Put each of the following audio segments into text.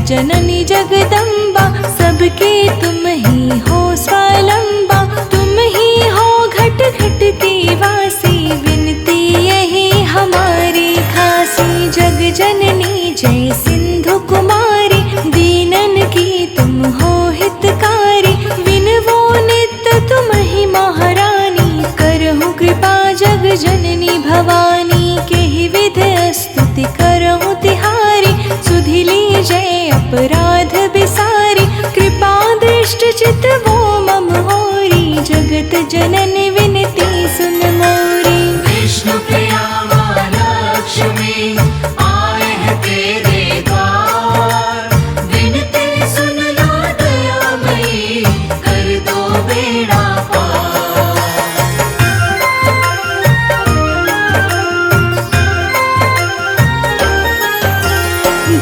जननी जगदम्बा, सबके तुम ही हो स्वावलंबा। तुम ही हो घट घट की वासी, विनती यही हमारी खासी। जग जननी जय सिंधु कुमारी, दीनन की तुम हो हितकारी। विनवो नित्य तुम ही महारानी, करहु कृपा जग जननी भवानी। के ही विध स्तुति करहु तिहारी, सुधि लीजय अपराध बिसारी। कृपा दृष्ट चित वो मम होरी, जगत जनन विनती सुन मोरी। विष्णु प्रिया माँ लक्ष्मी, आए हैं तेरे द्वार। विनती सुन लो दयामयी, कर दो बेड़ा पार।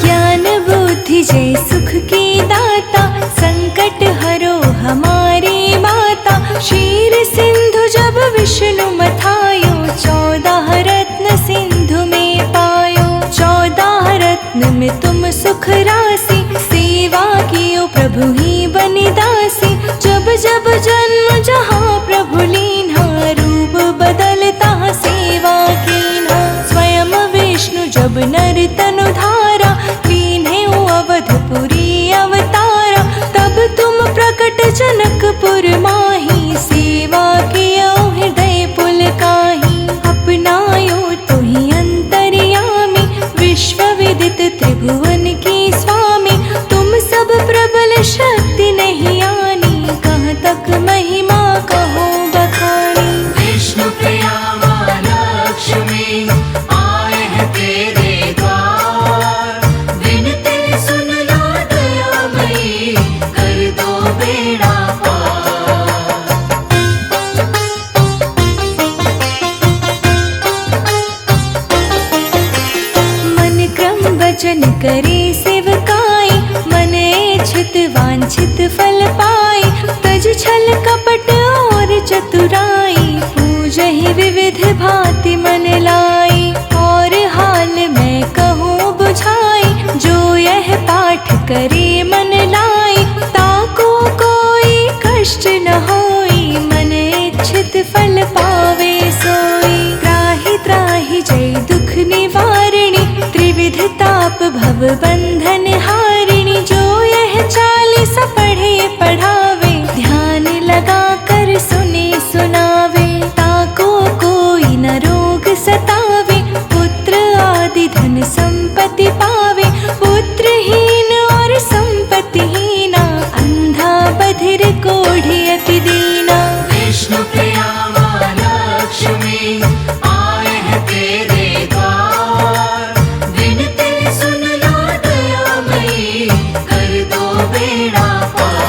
ज्ञान बुद्धि जय सुख की दाता, संकट हरो हमारी माता। क्षीर सिंधु जब विष्णु मथायो, 14 रत्न सिंधु में पायो। 14 रत्न में तुम सुख राशि, सेवा कियो प्रभु ही बनि दासी। जब जब जन्म जहाँ प्रभु लीन्हा, रूप बदलता सेवा कीन्हा। स्वयं विष्णु जब नर तनु धारा, लीन्हे अवधपुरी अवतारा। तब तुम प्रकट जनकपुर माही, सेवा कियो हृदय पुलकाही। अपनायो तुहि अंतर्यामी, विश्व विदित त्रिभुवन की स्वामी। तुम सब प्रबल शक्ति नहीं आनी, कहाँ तक महिमा कहो बखानी। विष्णु प्रिया माँ लक्ष्मी, आए हैं तेरे द्वार। विनती सुन लो दयामयी, कर दो बेड़ा पार। मन क्रम वचन करे सेवकाई, मन इच्छित वांछित फल पाई। तज छल कपट और चतुराई, पूजहि विविध भांति मन लाई। और हाल मैं कहूँ बुझाई, जो यह पाठ करे मन लाई। ताको कोई कष्ट न होई, मन इच्छित फल पावे सोई। त्राहि त्राहि जय दुख निवारिणी, त्रिविध ताप भव बंधन हारिणी। जो यह 40 पढ़े पढ़ावे, ध्यान लगा कर सुने सुनावे। ताको कोई न रोग सतावे, पुत्र आदि धन संपत्ति पावे। पुत्रहीन और संपत्तिहीना, अंधा बधिर कोढ़ी अति दीना। विष्णु प्रिया माँ लक्ष्मी, आए हैं तेरे द्वार। विनती सुन लो दयामयी, कर दो बेड़ा पार।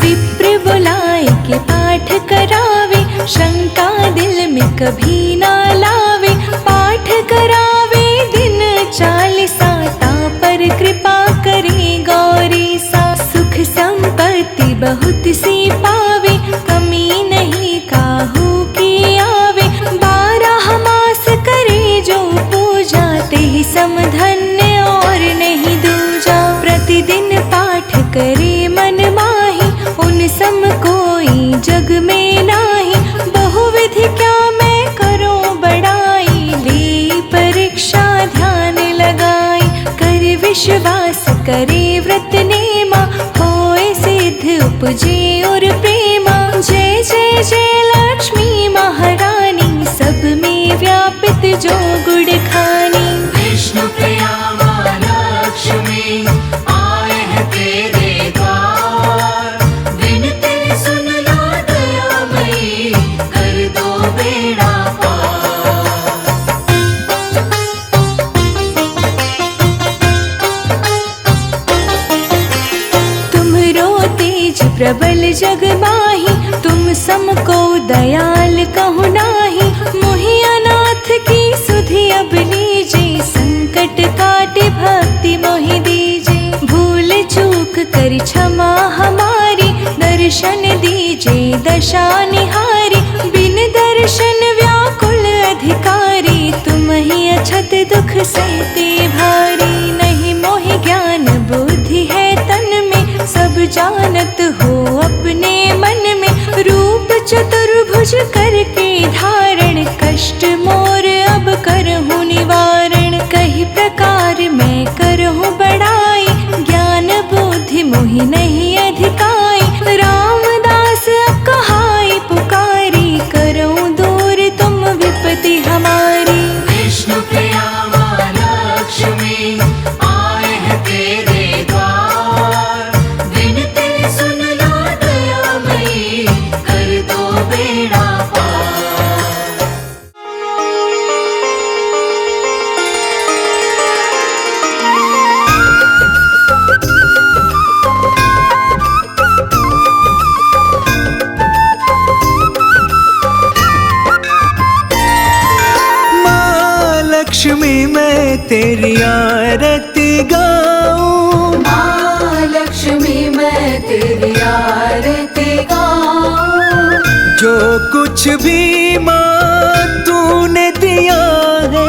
विप्र बुलाए के पाठ करावे, शंका दिल में कभी ना लावे। पाठ करावे दिन 40, ता पर कृपा करे गौरी सा। सुख संपत्ति बहुत सी पावे, कमी नहीं काहू की आवे। 12 मास करे जो पूजा, तेहि सम धन्य और नहीं दूजा। प्रतिदिन पाठ करे मन माही, उन सम कोई जग में नाही। बहुविधि क्या मैं करूं बड़ाई, ले परीक्षा ध्यान लगाई। कर विश्वास करे व्रत नेमा, होए सिद्ध उपजे और प्रेमा। जय जय जय लक्ष्मी महारानी, सब में व्यापित जो गुण खानी। विष्णु प्रिया माँ लक्ष्मी, आए हैं तेरे द्वार। विनती सुन लो दयामयी, कर दो बेड़ा पार। तुमरो तेज प्रबल जग माही, तुम सम को दयाल कहु नाही। मोहि अनाथ की सुधि अब लीजे, संकट काटे भक्ति मोहि दीजे। भूल चूक कर क्षमा हमारी, दर्शन दीजे दशा निहारी। बिन दर्शन जगत दुख सहते भारी, नहीं मोहि ज्ञान बुद्धि है तन में, सब जानत हो अपने मन में। रूप चतुर्भुज करके धारण, कष्ट मोर अब करहूँ निवारण। कही प्रकार मैं करहूँ बड़ाई, ज्ञान बुद्धि मोहि नहीं अधिकाई। रामदास अब कहाई पुकारी, करऊँ दूर तुम विपत्ति हमारी। विष्णु प्रिया माँ लक्ष्मी आए हैं तेरे द्वार, विनती सुन लो दयामयी, कर दो बेड़ा पार। माँ लक्ष्मी मैं तेरी आरती गाऊं, माँ लक्ष्मी मैं तेरी आरती गाऊं, जो कुछ भी माँ तूने दिया है,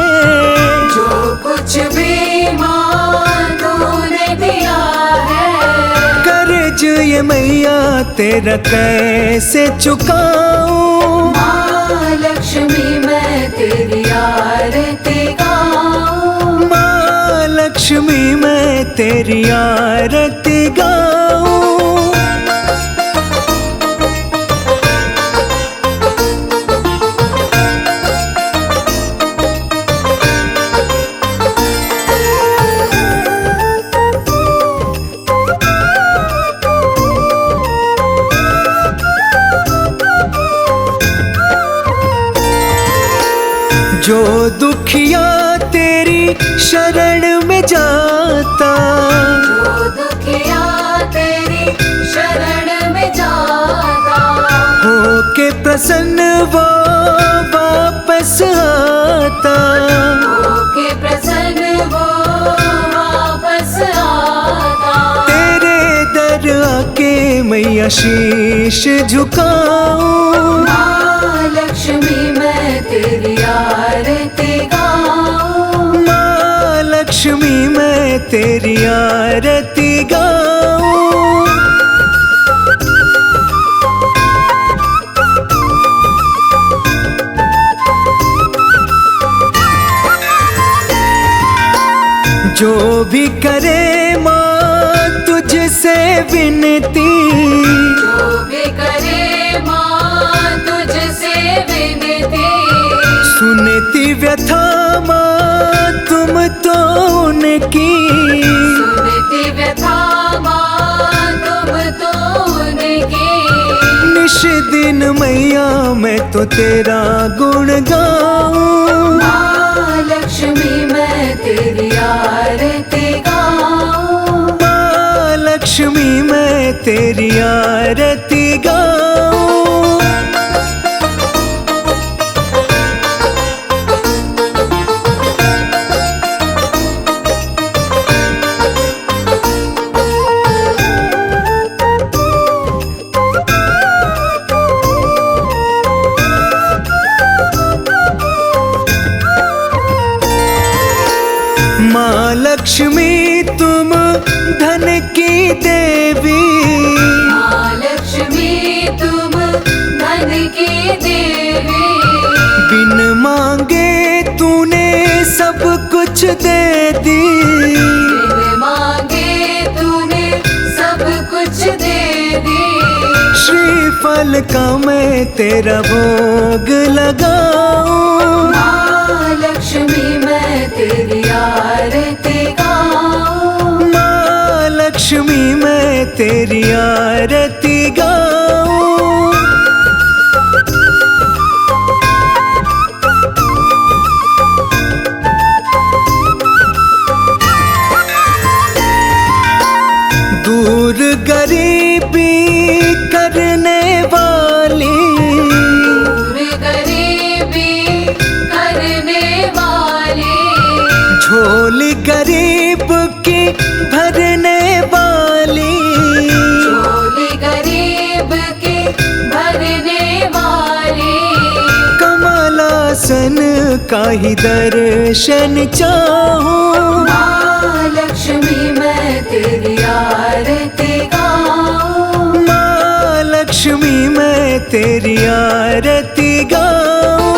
जो कुछ भी माँ तूने दिया है। कर्ज ये मैया तेरा कैसे चुकाऊं। माँ लक्ष्मी मैं तेरी आरती गाऊं, माँ लक्ष्मी मैं तेरी आरती गाऊं। जो दुखिया तेरी शरण में जाता, जो दुखिया तेरी शरण में जाता, हो के प्रसन्न वो वापस आता। होके प्रसन्न वो वापस आता। तेरे दर आके मैया शीश झुकाऊं। माँ लक्ष्मी मैं तेरी आरती गाऊं, माँ लक्ष्मी मैं तेरी आरती गाऊं। जो भी करे माँ तुझसे विनती, जो भी करे माँ तुझसे विनती, सुनती व्यथा माँ तुम तो उनकी। सुनती व्यथा माँ तुम तो उनकी। निश दिन मैया मैं तो तेरा गुण गाऊं। माँ लक्ष्मी मैं तेरी आरती गाऊं, माँ लक्ष्मी मैं तेरी आरती गाऊं। माँ लक्ष्मी तुम धन की देवी, माँ लक्ष्मी तुम धन की देवी, बिन मांगे तूने सब कुछ दे दी। बिन मांगे तूने सब कुछ दे दी। श्रीफल का मैं तेरा भोग लगाऊं। माँ लक्ष्मी मैं तेरी आरती गाऊं, माँ लक्ष्मी मैं तेरी आरती गाऊं। दूर गरीबी करने वाली, दूर गरीबी करने वाली, झोली गरीब की भरने वाली। झोली गरीब की भरने वाली, कमलासन का ही दर्शन चाहूं। माँ लक्ष्मी मैं तेरी आरती गाऊं। माँ लक्ष्मी मैं तेरी आरती गाऊं।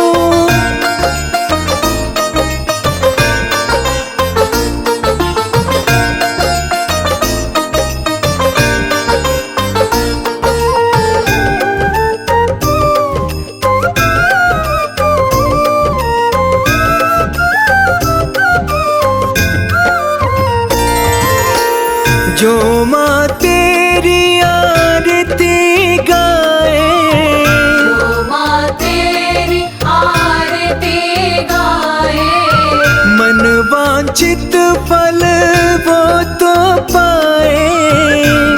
जो माँ तेरी आरती गाए, जो माँ तेरी आरती गाए, मन वांछित फल वो तो पाए।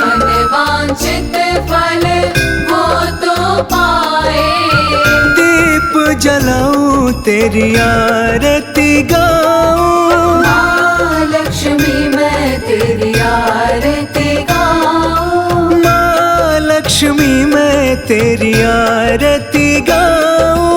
मन वांछित फल वो तो पाए। दीप जलाऊं तेरी आरती गाऊं। माँ लक्ष्मी मैं तेरी आरती गाऊं। माँ लक्ष्मी मैं तेरी आरती गाऊं।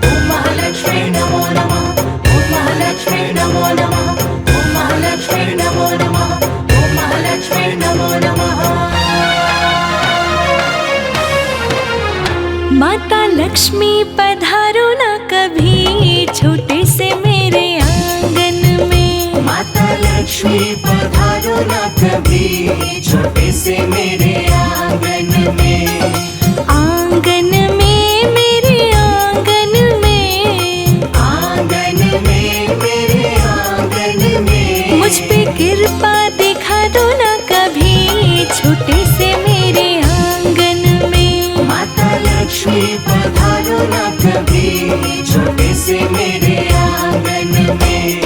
ओम महालक्ष्मी नमो नमः। ओम महालक्ष्मी नमो नमः। ओम महालक्ष्मी नमो नमः। ओम महालक्ष्मी नमो नमः। माता लक्ष्मी पधारो ना कभी छोटे से मेरे आंगन में। माता लक्ष्मी पधारो ना कभी छोटे से मेरे आंगन में। आंगन में मेरे आंगन में। आंगन में मेरे आंगन में। मुझ पे कृपा दिखा दो ना कभी छोटे से मेरे आंगन में। माता लक्ष्मी पधारो ना कभी छोटे से मेरे आंगन में।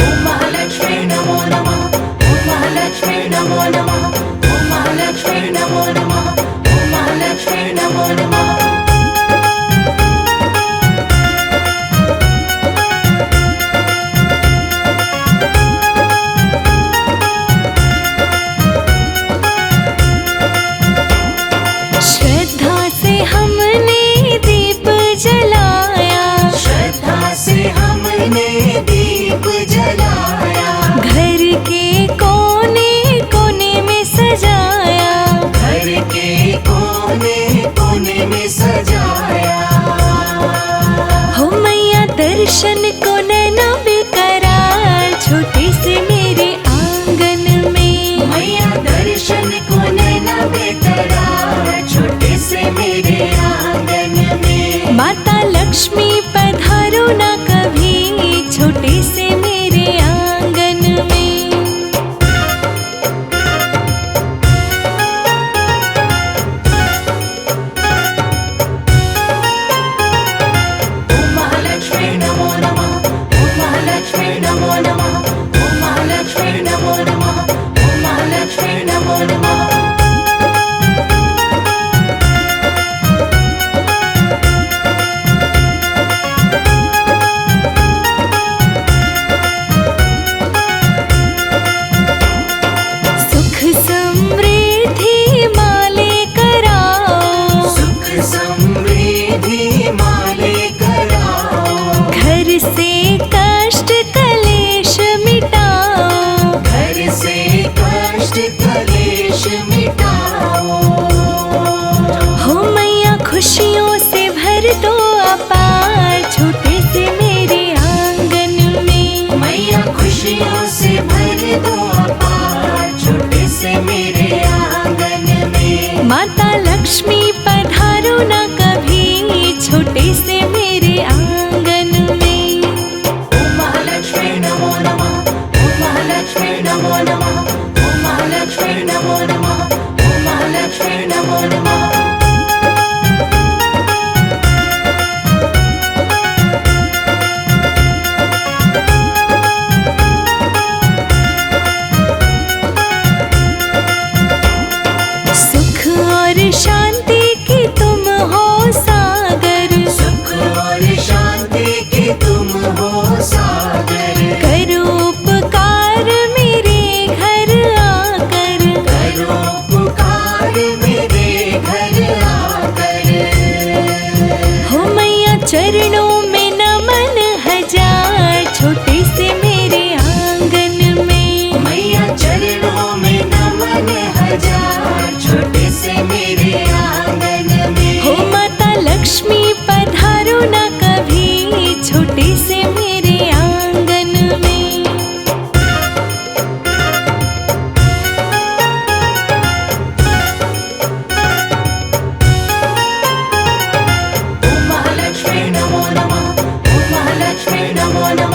ओम महालक्ष्मी नमो नमः। ओम महालक्ष्मी नमो नमः। ओम महालक्ष्मी नमो नमः। ओम महालक्ष्मी नमो नमः। श्रद्धा से हमने दीप जलाया। श्रद्धा से हमने दीप जलाया। घर के कोने कोने में सजाया। घर के कोने कोने में सजाया। हो मैया दर्शन को नैना बेकरार छोटे से मेरे आंगन में। मैया दर्शन को नैना बेकरार छोटे से मेरे आंगन में। माता लक्ष्मी पधारो ना कभी छोटे से मेरे आंगन में। ओम महालक्ष्मी नमो नमः। ओम महालक्ष्मी नमो नमः। ओम महालक्ष्मी नमो नमः। ओम महालक्ष्मी नमो नमः। सुख समृद्धि माले कराओ। सुख समृद्धि माले कराओ। घर से कष्ट कलेश मिटाओ। घर से कष्ट कलेश मिटाओ। हो मैया खुशियों से भर दो अपार छोटे से मेरे आंगन में। मैया खुशियों से भर दो अपार छोटे से मेरे आंगन में। माता लक्ष्मी पधारो ना कभी छोटे से मेरे आंगन में। ओम महालक्ष्मी नमो नमः। ओम महालक्ष्मी नमो नमः। ओम महालक्ष्मी नमो नमः। ओम महालक्ष्मी नमो नमः। सुख और शांति चरणों में नमन हजार, छोटे से मेरे आंगन में। मैया चरणों में नमन हजार, छोटे से मेरे आंगन में। हो माता लक्ष्मी पधारो न कभी, छोटे से मेरे आंगन में। ओम महालक्ष्मी नमो नमः, ओम महालक्ष्मी नमो नमः।